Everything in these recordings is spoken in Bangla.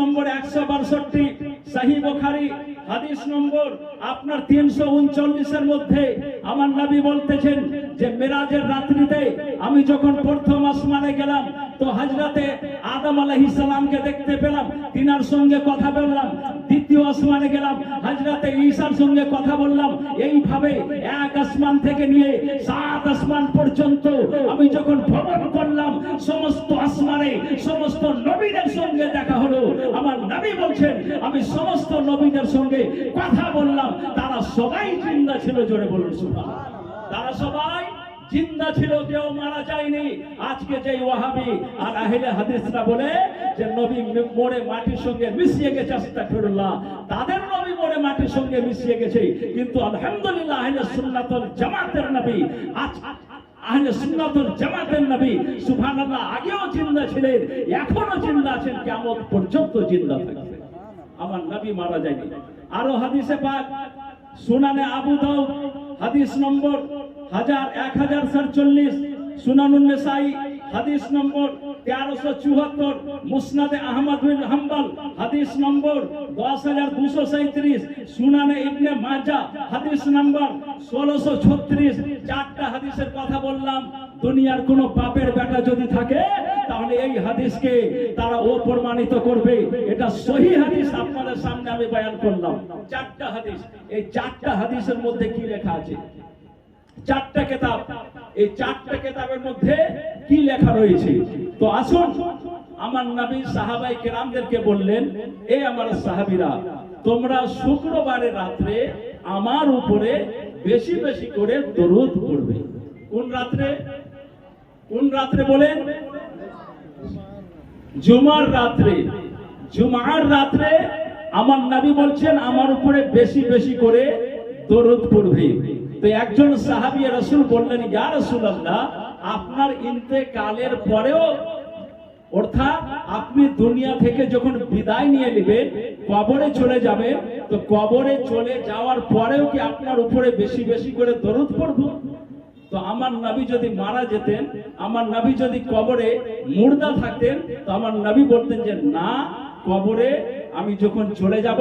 নম্বর 162, সহিহ বুখারী হাদিস নম্বর আপনার 339 এর মধ্যে আমার নবী বলতেছেন যে মেরাজের রাত্রিতে আমি যখন প্রথম আসমানে গেলাম তো হযরতে আদম আলাইহিস সালামকে দেখতে পেলাম, তিনার সঙ্গে কথা বললাম। দ্বিতীয় আসমানে গেলাম, হযরতে ঈসার সঙ্গে কথা বললাম। এইভাবে এক আসমান থেকে নিয়ে 7 আসমান পর্যন্ত আমি যখন ভ্রমণ করলাম, সমস্ত আসমানে সমস্ত নবীদের সঙ্গে দেখা হলো। আমার নবী বলছেন আমি সমস্ত নবীদের সঙ্গে কথা বললাম, তারা সবাই জিন্দা ছিল। জোরে বলুন সুবহানাল্লাহ। তারা সবাই জিন্দা ছিল, কেউ মারা যায়নি। আজকে যে ওয়াহাবি আর আহলে হাদিসরা বলে যে নবী মরে মাটির সঙ্গে মিশিয়ে গেছে, আস্তাগফিরুল্লাহ, তাদের নবী মরে মাটির সঙ্গে মিশিয়ে গেছে। কিন্তু আলহামদুলিল্লাহ আহলে সুন্নাতুল জামাতের নবী, আহলে সুন্নাতুল জামাতের নবী সুবহানাল্লাহ আগেও জিন্দা ছিলেন, এখনো জিন্দা আছেন, কিয়ামত পর্যন্ত জিন্দা থাকবেন। আমার নবী মারা যায়নি। আরো হাদিসে পাক সুনানে আবু দাউদ হাদিস নম্বর 1047, সুনানুন নিসাই হাদিস নম্বর 1374, মুসনাদে আহমদ বিন হাম্বল হাদিস নম্বর 10237, সুনানে ইবনে মাজাহ হাদিস নম্বর 1636। চারটা হাদিসের কথা বললাম। দুনিয়ার কোন বাপের বেটা যদি থাকে তাহলে এই হাদিসকে তারা প্রমাণিত করবে। এটা সহিহ হাদিস আপনাদের সামনে আমি বয়ান করলাম। চারটা হাদিস, এই চারটা হাদিসের মধ্যে কি লেখা আছে? চারটা কিতাব, এই চারটা কিতাবের মধ্যে কি লেখা রয়েছে? তো আসুন, আমার নবী সাহাবায়ে কেরামদেরকে বললেন, এই আমার সাহাবীরা, তোমরা শুক্রবারের রাতে আমার উপরে বেশি বেশি করে দরুদ পড়বে। কোন রাতে? কোন রাতে বলেন? জুমার রাতে। জুমার রাতে আমার নবী বলছেন আমার উপরে বেশি বেশি করে দরুদ পড়বে। তো একজন সাহাবী রাসূল বললেন, ইয়া রাসূলুল্লাহ, আপনার ইন্তেকালের পরেও, অর্থাৎ আপনি দুনিয়া থেকে যখন বিদায় নিয়ে নেবেন, কবরে চলে যাবেন, তো কবরে চলে যাওয়ার পরেও কি আপনার উপরে বেশি বেশি করে দরুদ পড়ব? তো আমার নবী যদি মারা যেতেন, আমার নবী যদি কবরে মুর্দা থাকতেন, তো আমার নবী বলতেন যে না, কবরে আমি যখন চলে যাব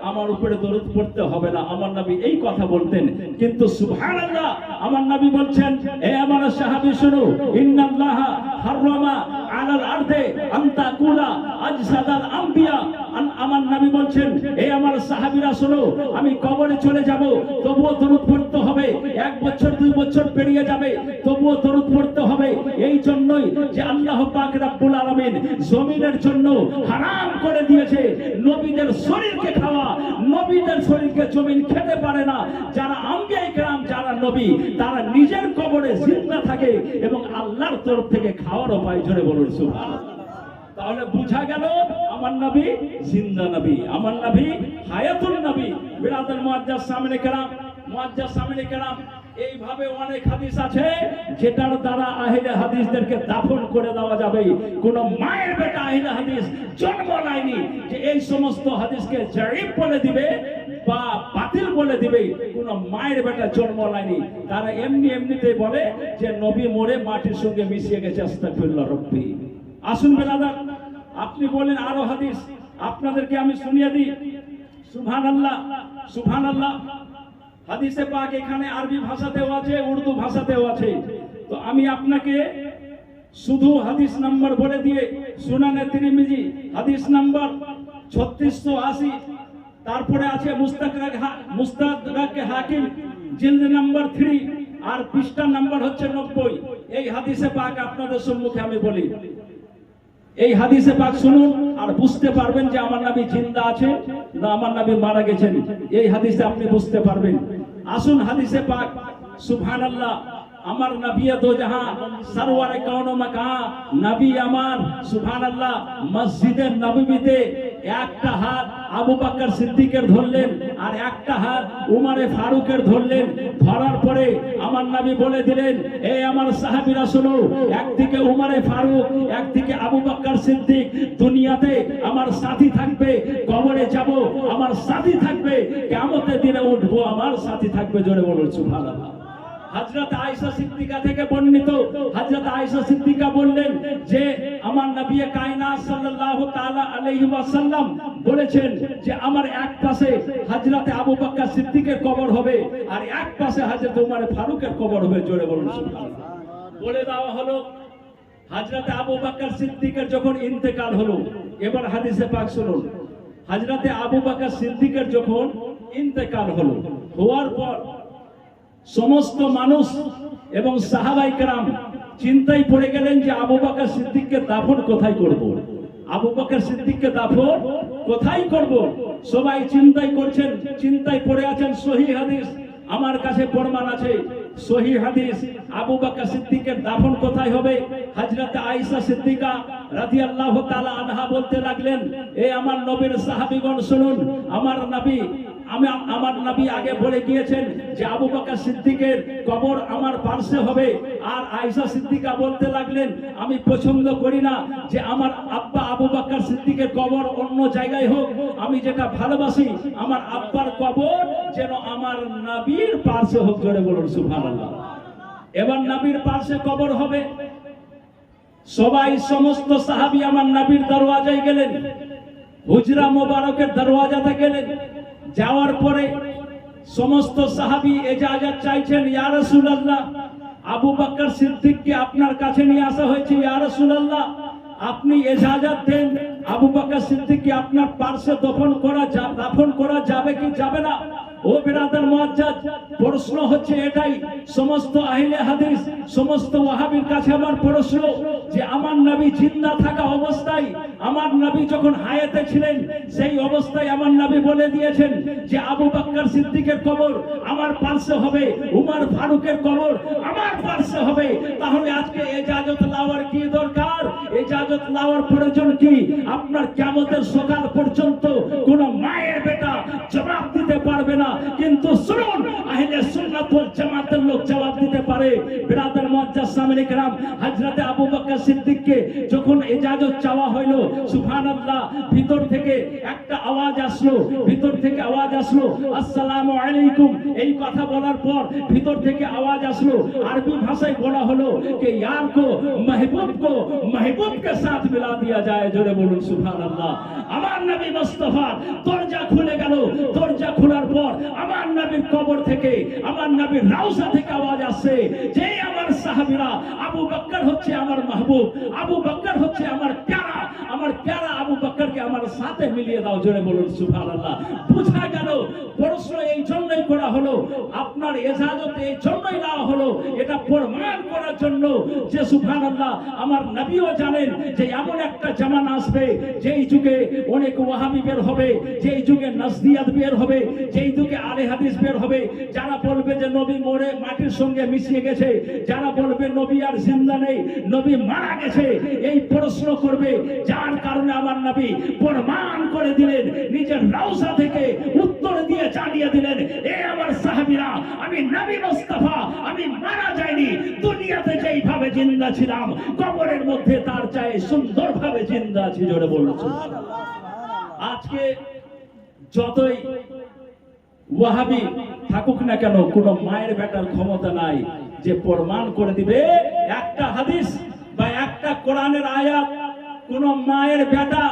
আমার উপরে দরুদ পড়তে হবে না। আমার নবী এই কথা বলতেন। কিন্তু সুবহানাল্লাহ, আমার নবী বলছেন, হে আমার সাহাবী শুনো, ইন্নাল্লাহা হারামা আলাল আরদে আন তাকুলা আজসাদাল আম্বিয়া। আমার নবী বলছেন, হে আমার সাহাবীরা শুনো, আমি কবরে চলে যাব, তবুও দরুদ পড়তে হবে। 1 বছর 2 বছর পেরিয়ে যাবে, তবুও দরুদ পড়তে হবে। এই জন্যই যে আল্লাহ পাক রব্বুল আলামিন জমিনের জন্য হারাম করে দিয়েছে নবীদের শরীরকে খাওয়া। নবীদের শরীরকে জমিন খেতে পারে না। যারা আম্বিয়া ইকরাম, যারা নবী, তারা নিজের কবরে জিন্দা থাকে এবং আল্লাহর তরফ থেকে খাওয়ার উপায়। জোরে বলুন সুবহানাল্লাহ। তাহলে বুঝা গেল আমার নবী জিন্দা নবী, আমার নবী হায়াতুল নবী। বিরাদার মুআজ্জাজ সামনে কেরাম, মুআজ্জাজ সামনে কেরাম, এইভাবে অনেক হাদিস আছে যেটার দ্বারা আহলে হাদিসদেরকে দাফন করে দেওয়া যাবে। কোন মায়ের বেটা আহলে হাদিস জন্ম নেয়নি যে এই সমস্ত হাদিসকে জায়েব বলে দিবে বা বাতিল বলে দিবে। কোন মায়ের বেটা জন্ম নেয়নি। তারা এমনি এমনিতেই বলে যে নবী মরে মাটির সঙ্গে মিশিয়ে গেছে, আস্তাগফিরুল্লাহ রাব্বি। আসুন বেরাদার, আপনি বলেন আরো হাদিস, আপনাদেরকে আমি শুনিয়ে দিই। সুবহানাল্লাহ, সুবহানাল্লাহ। হাদিসে পাক এখানে আরবি ভাষাতেও আছে, উর্দু ভাষাতেও আছে। তো আমি আপনাকে শুধু হাদিস নাম্বার বলে দিয়ে, সুনানে তিরমিজি হাদিস নাম্বার 3680, তারপরে আছে মুস্তাদরাক হাকিম জিলদ নাম্বার 3, আর পৃষ্ঠা নাম্বার হচ্ছে 90। এই হাদিসে পাক আপনাদের সম্মুখে আমি বলি। এই হাদিসে পাক শুনুন আর বুঝতে পারবেন যে আমার নবী জিন্দা আছে না আমার নবী মারা গেছেন। এই হাদিসে আপনি বুঝতে পারবেন। আসুন হাদিসে পাক। সুবহানাল্লাহ, আমার নবী দো জাহাঁ সরওয়ারে কাউন ও মাকান নবী আমার, সুবহানাল্লাহ, মসজিদে নববীতে একটা হাত আবু বকর সিদ্দিকের ধরলেন আর একটা হাত উমরে ফারুকের ধরলেন। ধরার পরে আমার নবী বলে দিলেন, এই আমার সাহাবীরা শোনো, একদিকে উমরে ফারুক, একদিকে আবু বকর সিদ্দিক দুনিয়াতে আমার সাথী থাকবে, কবরে যাব আমার সাথী থাকবে, কিয়ামতের দিনে উঠবো আমার সাথী থাকবে। জোরে বলুন সুবহানাল্লাহ। হযরত আয়েশা সিদ্দিকা থেকে বর্ণিত, হযরত আয়েশা সিদ্দিকা বললেন যে আমার নবী কায়নাত সাল্লাল্লাহু তাআলা আলাইহি ওয়াসাল্লাম বলেছেন যে আমার এক পাশে হযরত আবু বকর সিদ্দিকের কবর হবে আর এক পাশে হযরত উমর ফারুকের কবর হবে। জোরে বলুন সুবহানাল্লাহ। বলে দেওয়া হলো হযরত আবু বকর সিদ্দিকের যখন ইন্তেকাল হলো, এবার হাদিসে পাক শুনুন, হযরত আবু বকর সিদ্দিকের যখন ইন্তেকাল হলো, হওয়ার পর সমস্ত মানুষ এবং সাহাবায়ে কেরাম চিন্তায় পড়ে গেলেন যে আবু বকর সিদ্দিককে দাফন কোথায় করব। আবু বকর সিদ্দিককে দাফন কোথায় করব, সবাই চিন্তায় করছেন, চিন্তায় পড়ে আছেন। সহিহ হাদিস আমার কাছে প্রমাণ আছে, সহিহ হাদিস আবু বকর সিদ্দিকের দাফন কোথায় হবে। হযরত আয়েশা সিদ্দিকা রাদিয়াল্লাহু তাআলা আনহা বলতে লাগলেন, এ আমার নবীর সাহাবীগণ শুনুন, আমার নবী আগে বলে গিয়েছেন যে আবু বকর সিদ্দিকের কবর আমার পাশে হবে। আর আয়েশা সিদ্দিকা বলতে লাগলেন, আমি পছন্দ করি না যে আমার আব্বা আবু বকর সিদ্দিকের কবর অন্য জায়গায় হোক, আমি যেটা ভালোবাসি আমার আব্বার কবর যেন আমার নবীর পাশে হোক। জোরে বলুন সুবহানাল্লাহ। এবার নবীর পাশে কবর হবে। সবাই সমস্ত সাহাবী আমার নবীর দরওয়াজায় গেলেন, হুজরা মোবারকের দরওয়াজাতে গেলেন। যাওয়ার পরে সমস্ত সাহাবী ইজাজত চাইছেন, ইয়া রাসূলুল্লাহ আবু বকর সিদ্দিককে আপনার কাছে নিয়ে আসা হয়েছে, ইয়া রাসূলুল্লাহ আপনি ইজাজত দেন, আবু বকর সিদ্দিককে আপনার পাশে দাফন করা যাবে কি যাবে না। ও বিরাদার মুআজ্জাজ, প্রশ্ন হচ্ছে এটাই, সমস্ত আহলে হাদিস সমস্ত ওয়াহাবীর কাছে আমার প্রশ্ন যে আমার নবী জিন্দা থাকা অবস্থায়, আমার নবী যখন হায়াতে ছিলেন সেই অবস্থায় আমার নবী বলে দিয়েছেন যে আবু বকর সিদ্দিকের কবর আমার পাশে হবে, উমর ফারুকের কবর আমার পাশে হবে, তাহলে আজকে ইজাজত নেওয়ার কি দরকার, ইজাজত নেওয়ার প্রয়োজন কি? আপনার কিয়ামতের সকাল পর্যন্ত কোন মায়ের বেটা জবাব দিতে পারবে না, কিন্তু শুনুন আহলে সুন্নাত ওয়াল জামাতের লোক জবাব দিতে পারে। বিরাদার মুআজ্জাজ সামিনে কেরাম, হযরত আবু বকর সিদ্দিককে যখন ইজাজত চাওয়া হলো, সুবহানাল্লাহ, ভিতর থেকে একটা আওয়াজ আসলো, ভিতর থেকে আওয়াজ আসলো আসসালামু আলাইকুম। এই কথা বলার পর ভিতর থেকে আওয়াজ আসলো, আরবি ভাষায় বলা হলো कि यार को महबूब के साथ मिला दिया जाए। জোরে বলুন সুবহানাল্লাহ। আমার নবী মুস্তাফা দরজা খুলে গেল, দরজা খোলার পর আমার নবীর কবর থেকে, আমার নবীর রওজা থেকে আওয়াজ আসছে যে আমার সাহাবীরা, আবু বকর হচ্ছে আমার মাহবুব, আবু বকর হচ্ছে আমার প্যারা, আমার প্যারা আবু বকরকে আমার সাথে মিলিয়ে দাও। জোরে বলুন সুবহানাল্লাহ। বুঝা গেল প্রশ্ন এই জন্যই করা হলো, আপনার ইজাজত এই জন্যই দেওয়া হলো, এটা প্রমাণ করার জন্য যে সুবহানাল্লাহ আমার নবীও জানেন যে এমন একটা জামানা আসবে যেই যুগে অনেক ওয়াহাবি বের হবে, যেই যুগে নাজদিয়াত বের হবে, যেই যুগে আলে হাদিস বের হবে, যারা বলবে যে নবী মরে মাটির সঙ্গে মিশিয়ে গেছে, যারা বলবে নবী আর জিন্দা নেই, নবী মারা গেছে, এই প্রশ্ন করবে। যার কারণে আমার নবী প্রমাণ করে দিলেন, নিজের রওজা থেকে উত্তর দিয়ে জানিয়ে দিলেন, এ আমার সাহাবীরা, আমি নবী মুস্তাফা, আমি মারা যাইনি, দুনিয়াতে যেইভাবে জিন্দা ছিলাম কবরের মধ্যে তার চাই সুন্দরভাবে জিন্দা আছি। জোরে বলুন সুবহানাল্লাহ। আজকে যতই ওয়াহাবি থাকুক না কেন, কোন মায়ের বেটার ক্ষমতা নাই যে প্রমাণ করে দিবে একটা হাদিস বা একটা কোরআনের আয়াত। কোন মায়ের বেটা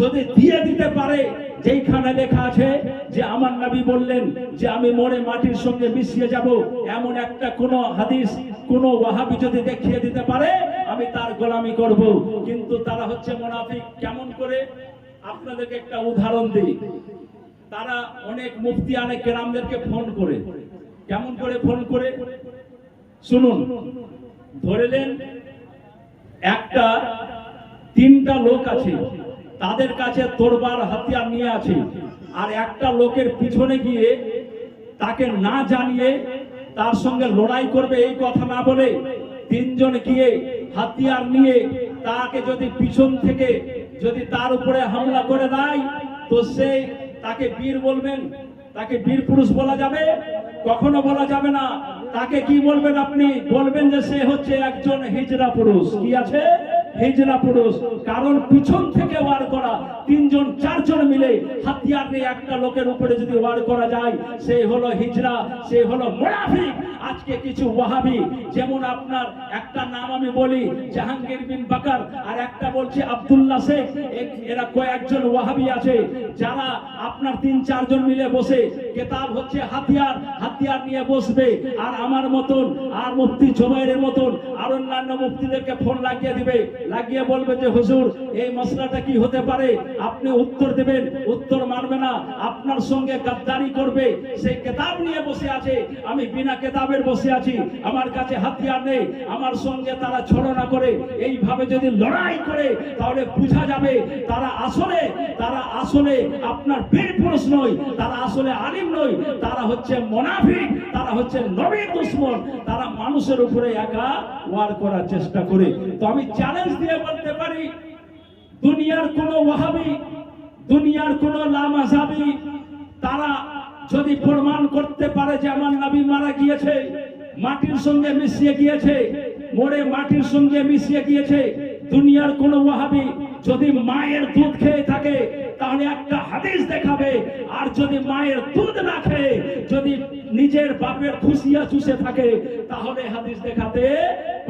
যদি দিয়ে দিতে পারে যেখানে লেখা আছে যে আমার নবী বললেন যে আমি মরে মাটির সঙ্গে মিশিয়ে যাব, এমন একটা কোন হাদিস কোন ওয়াহাবি যদি দেখিয়ে দিতে পারে, আমি তার গোলামি করব। কিন্তু তারা হচ্ছে মুনাফিক। কেমন করে? আপনাদেরকে একটা উদাহরণ দিই। তারা অনেক মুফতিয়ানে কেরামদেরকে ফোন করে, কেমন করে ফোন করে শুনুন। ধরেলেন একটা 3টা লোক আছে, তাদের কাছে তরবার হাতিয়ার নিয়ে আছে, আর একটা লোকের পিছনে গিয়ে তাকে না জানিয়ে তার সঙ্গে লড়াই করবে এই কথা না বলে 3 জন গিয়ে হাতিয়ার নিয়ে তাকে যদি পিছন থেকে যদি তার উপরে হামলা করে দেয়, তো সে তাকে বীর বলবেন? তাকে বীর পুরুষ বলা যাবে? কখনো বলা যাবে না। তাকে কি বলবেন? আপনি বলবেন যে সে হচ্ছে একজন হিজড়া পুরুষ। কি আছে? হিজরা পুরুষ, কারণ পিছন থেকে ওয়ার করা তিনজন চারজন মিলে হাতিয়ার নিয়ে একটা লোকের উপরে যদি ওয়ার করা যায়, সে হলো হিজরা, সে হলো মুনাফিক। আজকে কিছু ওয়াহাবি, যেমন আপনার একটা নাম আমি বলি জাহাঙ্গীর বিন বাকার, আর একটা বলছে আব্দুল্লাহ শেখ, এরা কয়েকজন ওয়াহাবি আছে যারা আপনার তিন চারজন মিলে বসে কেতাব হচ্ছে হাতিয়ার, হাতিয়ার নিয়ে বসবে, আর আমার মতন আর মুফতি জুবাইরের মতন আর অন্যান্য মুফতিদেরকে ফোন লাগিয়ে দিবে, লাগিয়ে বলবে যে হুজুর এই মশলাটা কি হতে পারে, আপনি উত্তর দেবেন, উত্তর মানবে না, আপনার সঙ্গে গাদ্দারি করবে। সেই কেতাব নিয়ে বসে আছে, আমি বিনা কেতাবের বসে আছি, আমার কাছে হাতিয়ার নেই, আমার সঙ্গে তারা ছলনা করে। এইভাবে যদি লড়াই করে তাহলে বোঝা যাবে তারা আসলে আপনার বীর পুরুষ নয়, তারা আসলে আলিম নয়, তারা হচ্ছে মুনাফিক, তারা হচ্ছে নবীর দুশমন, তারা মানুষের উপরে একা ওয়ার করার চেষ্টা করে। তো আমি চ্যালেঞ্জ দিয়ে বলতে পারি, দুনিয়ার কোন ওয়াহাবি, দুনিয়ার কোন লামাযাবি, তারা যদি প্রমাণ করতে পারে যে আমার নবী মারা গিয়েছে, মাটির সঙ্গে মিশিয়ে গিয়েছে, মরে মাটির সঙ্গে মিশিয়ে গিয়েছে, দুনিয়ার কোন ওয়াহাবি যদি মায়ের দুধ খেয়ে থাকে তাহলে একটা হাদিস দেখাবে, আর যদি মায়ের দুধ না খেয়ে যদি নিজের বাপের খুশিয়া চুষে থাকে তাহলে হাদিস দেখাতে